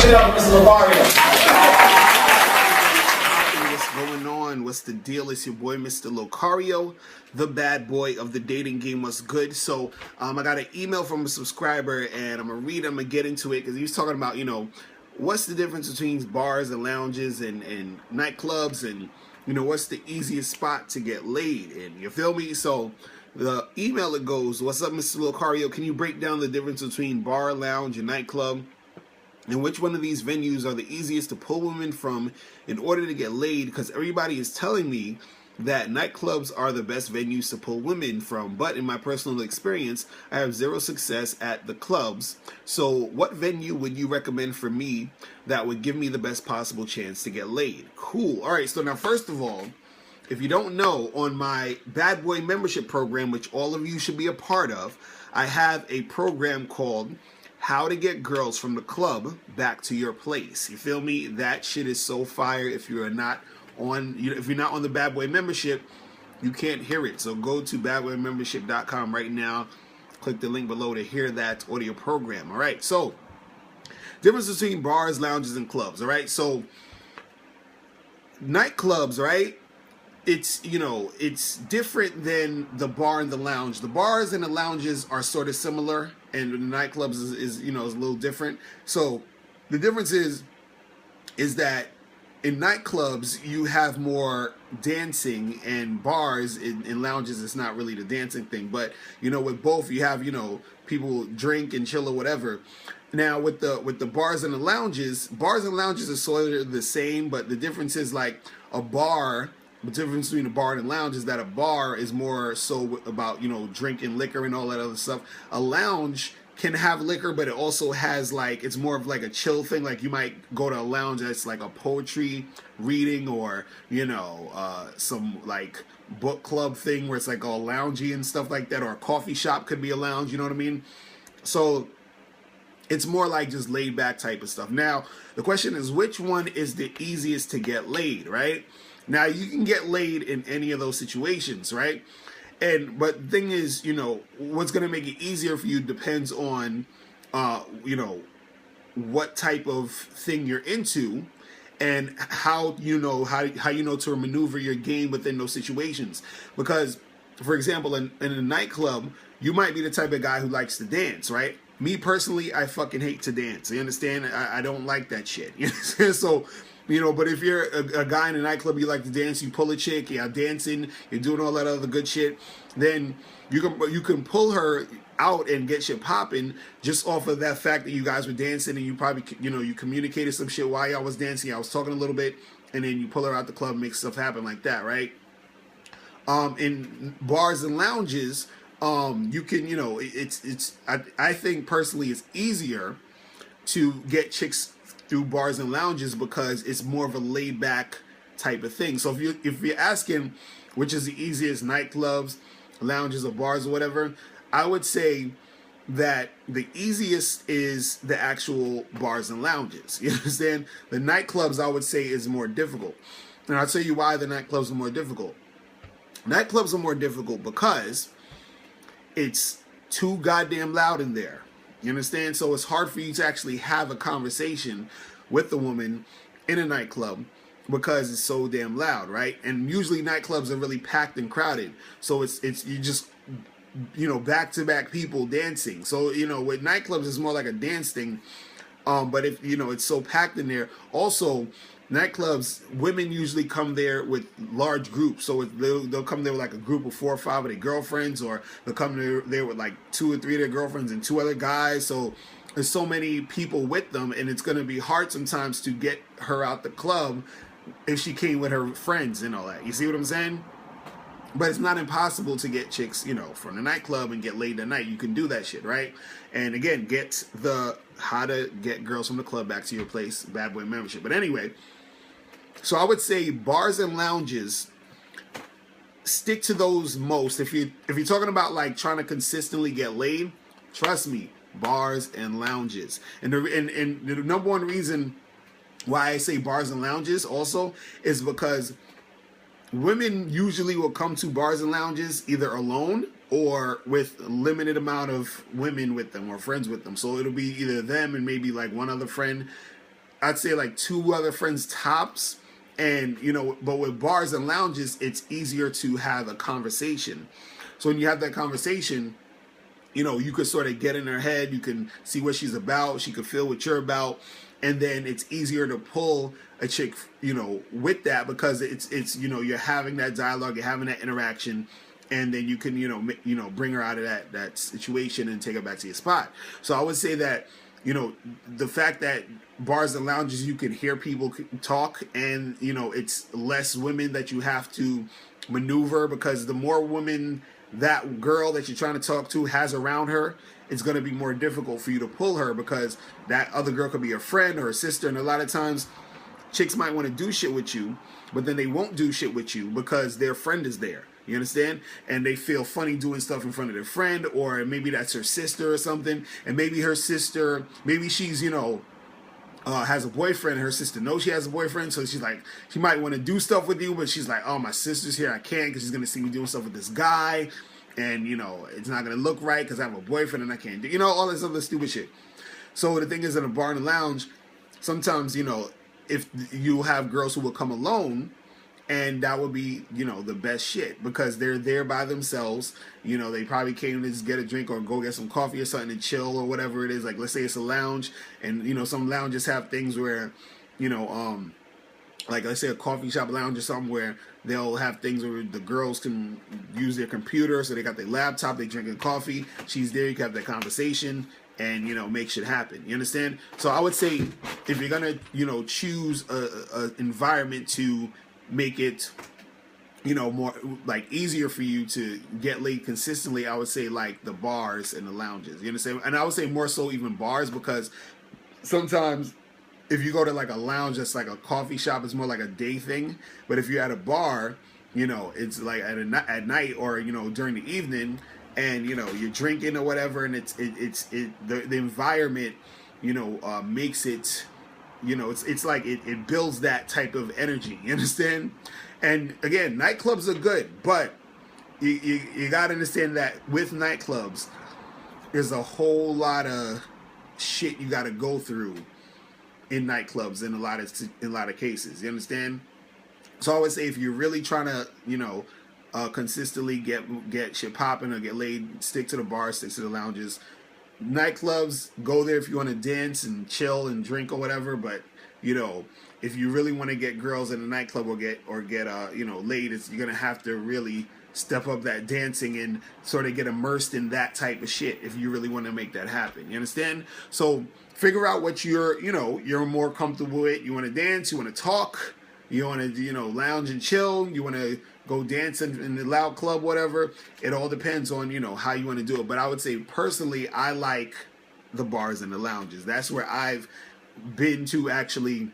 it up for Mr. Locario. What's going on? What's the deal? It's your boy, Mr. Locario, the bad boy of the dating game. What's good? So, I got an email from a subscriber, and I'm gonna read. I'm gonna get into it because he was talking about, what's the difference between bars and lounges and nightclubs, and what's the easiest spot to get laid in. You feel me? So, the email, it goes, "What's up, Mr. Locario? Can you break down the difference between bar, lounge, and nightclub? And which one of these venues are the easiest to pull women from in order to get laid? Because everybody is telling me that nightclubs are the best venues to pull women from, but in my personal experience, I have zero success at the clubs. So what venue would you recommend for me that would give me the best possible chance to get laid?" Cool. All right, so now first of all, if you don't know, on my Bad Boy membership program, which all of you should be a part of, I have a program called How to Get Girls from the Club Back to Your Place. You feel me? That shit is so fire. If you're not on the Bad Boy membership, you can't hear it. So go to badboymembership.com right now. Click the link below to hear that audio program. All right. So difference between bars, lounges, and clubs. All right. So nightclubs, right? It's different than the bar and the lounge. The bars and the lounges are sort of similar, and the nightclubs is a little different. So the difference is that in nightclubs you have more dancing, and bars in lounges it's not really the dancing thing. But with both you have people drink and chill or whatever. Now with the bars and lounges are sort of the same, but the difference is like a bar. The difference between a bar and a lounge is that a bar is more so about, drinking liquor and all that other stuff. A lounge can have liquor, but it also has it's more of like a chill thing. Like you might go to a lounge that's like a poetry reading or, some like book club thing where it's like all loungy and stuff like that. Or a coffee shop could be a lounge, you know what I mean? So it's more like just laid back type of stuff. Now, the question is, which one is the easiest to get laid, right? Now, you can get laid in any of those situations, right? But the thing is, what's going to make it easier for you depends on, what type of thing you're into and how you know to maneuver your game within those situations. Because, for example, in a nightclub, you might be the type of guy who likes to dance, right? Me personally, I fucking hate to dance. You understand? I don't like that shit. You understand? So, but if you're a guy in a nightclub, you like to dance, you pull a chick, you're dancing, you're doing all that other good shit, then you can pull her out and get shit popping just off of that fact that you guys were dancing, and you probably, you communicated some shit while y'all was dancing, I was talking a little bit, and then you pull her out the club, make stuff happen like that, right? In bars and lounges, you can, I think personally it's easier to get chicks through bars and lounges because it's more of a laid back type of thing. So if you're asking which is the easiest, nightclubs, lounges, or bars or whatever, I would say that the easiest is the actual bars and lounges. You understand? The nightclubs, I would say, is more difficult. And I'll tell you why the nightclubs are more difficult. Nightclubs are more difficult because it's too goddamn loud in there. You understand? So it's hard for you to actually have a conversation with the woman in a nightclub because it's so damn loud, right? And usually nightclubs are really packed and crowded. So it's you just back-to-back people dancing. So with nightclubs it's more like a dance thing. But if it's so packed in there. Also, nightclubs, women usually come there with large groups. So they'll come there with like a group of 4 or 5 of their girlfriends, or they'll come there with like 2 or 3 of their girlfriends and 2 other guys. So there's so many people with them, and it's going to be hard sometimes to get her out the club if she came with her friends and all that. You see what I'm saying? But it's not impossible to get chicks, from the nightclub and get laid that night. You can do that shit, right? And again, get the How to Get Girls from the Club Back to Your Place Bad Boy membership. But anyway, so I would say bars and lounges, stick to those most. If you're talking about like trying to consistently get laid, trust me, bars and lounges. And the number one reason why I say bars and lounges also is because women usually will come to bars and lounges either alone or with a limited amount of women with them or friends with them. So it'll be either them and maybe like one other friend I'd say like 2 other friends tops. And, you know, but with bars and lounges, it's easier to have a conversation. So when you have that conversation, you know, you could sort of get in her head. You can see what she's about. She could feel what you're about. And then it's easier to pull a chick, you know, with that, because it's you know, you're having that dialogue, you're having that interaction, and then you can, you know, bring her out of that situation and take her back to your spot. So I would say that, you know, the fact that bars and lounges, you can hear people talk, and, you know, it's less women that you have to maneuver, because the more women that girl that you're trying to talk to has around her, it's going to be more difficult for you to pull her, because that other girl could be a friend or a sister. And a lot of times chicks might want to do shit with you, but then they won't do shit with you because their friend is there. You understand? And they feel funny doing stuff in front of their friend, or maybe that's her sister or something. And maybe her sister, maybe she's, you know, has a boyfriend. Her sister knows she has a boyfriend, so she's like, she might want to do stuff with you, but she's like, oh, my sister's here, I can't, because she's going to see me doing stuff with this guy, and, you know, it's not going to look right because I have a boyfriend and I can't do, you know, all this other stupid shit. So the thing is, in a bar and a lounge, sometimes, you know, if you have girls who will come alone, and that would be, you know, the best shit, because they're there by themselves. You know, they probably came to just get a drink or go get some coffee or something and chill or whatever it is. Like, let's say it's a lounge, and, you know, some lounges have things where, you know, like, let's say a coffee shop lounge or something, where they'll have things where the girls can use their computer, so they got their laptop, they drinking coffee, she's there, you can have that conversation, and, you know, make shit happen. You understand? So I would say, if you're gonna, you know, choose a environment to make it, you know, more like easier for you to get laid consistently, I would say like the bars and the lounges. You understand? And I would say more so even bars, because sometimes if you go to like a lounge that's like a coffee shop, it's more like a day thing. But if you're at a bar, you know, it's like at night, or, you know, during the evening, and, you know, you're drinking or whatever, and the environment, you know, makes it, you know, it's like it builds that type of energy. You understand? And again, nightclubs are good, but you got to understand that with nightclubs, there's a whole lot of shit you got to go through in nightclubs in a lot of cases. You understand? So I would say, if you're really trying to, you know, consistently get shit popping or get laid, stick to the bars, stick to the lounges. Nightclubs, go there if you want to dance and chill and drink or whatever, but, you know, if you really want to get girls in a nightclub or get you know, laid, you're gonna have to really step up that dancing and sort of get immersed in that type of shit if you really want to make that happen. You understand? So figure out what you're more comfortable with. You want to dance, you want to talk, you want to, you know, lounge and chill, you want to go dance in the loud club, whatever. It all depends on, you know, how you want to do it. But I would say, personally, I like the bars and the lounges. That's where I've been to actually,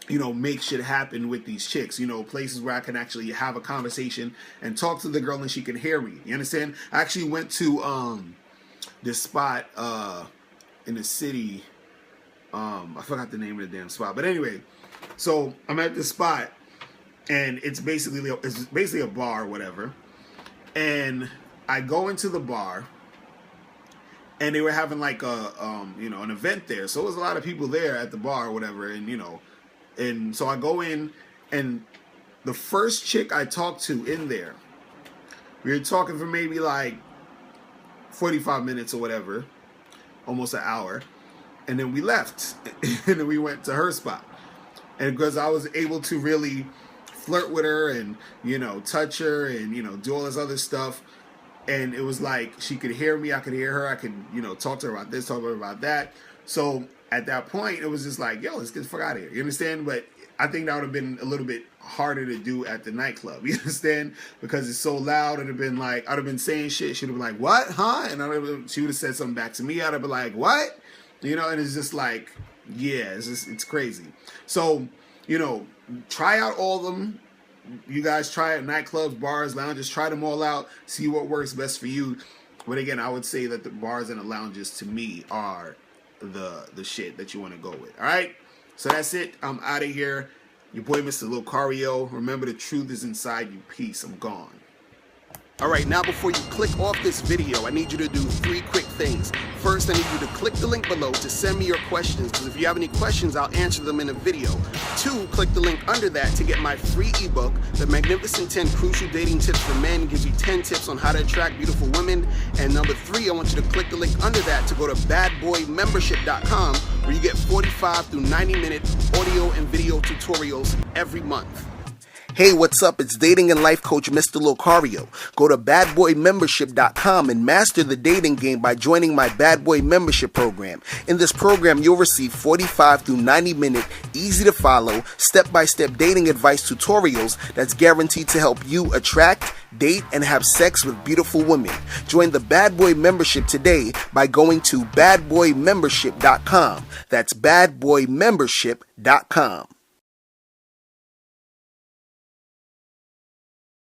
you know, make shit happen with these chicks. You know, places where I can actually have a conversation and talk to the girl and she can hear me. You understand? I actually went to this spot in the city. I forgot the name of the damn spot. But anyway, so I'm at this spot, and it's basically a bar or whatever. And I go into the bar, and they were having like a you know, an event there. So there was a lot of people there at the bar or whatever, and, you know, and so I go in, and the first chick I talked to in there, we were talking for maybe like 45 minutes or whatever, almost an hour, and then we left, and then we went to her spot. And because I was able to really flirt with her and, you know, touch her and, you know, do all this other stuff, and it was like she could hear me, I could hear her, I could, you know, talk to her about this, talk to her about that. So at that point, it was just like, yo, let's get the fuck out of here. You understand? But I think that would have been a little bit harder to do at the nightclub. You understand? Because it's so loud. It'd have been like, I'd have been saying shit. She'd have been like, what? Huh? And she would have said something back to me. I'd have been like, what? You know, and it's just like, yeah, it's crazy. So, you know, try out all of them. You guys try it, nightclubs, bars, lounges, try them all out, see what works best for you. But again, I would say that the bars and the lounges, to me, are the shit that you want to go with. All right? So that's it. I'm out of here. Your boy, Mr. Locario. Remember, the truth is inside you. Peace. I'm gone. Alright, now before you click off this video, I need you to do 3 quick things. First, I need you to click the link below to send me your questions, because if you have any questions, I'll answer them in a video. 2, click the link under that to get my free ebook, The Magnificent 10 Crucial Dating Tips for Men. Gives you 10 tips on how to attract beautiful women. And number 3, I want you to click the link under that to go to badboymembership.com, where you get 45 through 90-minute audio and video tutorials every month. Hey, what's up? It's dating and life coach Mr. Locario. Go to badboymembership.com and master the dating game by joining my Bad Boy membership program. In this program, you'll receive 45 through 90-minute, easy-to-follow, step-by-step dating advice tutorials that's guaranteed to help you attract, date, and have sex with beautiful women. Join the Bad Boy membership today by going to badboymembership.com. That's badboymembership.com.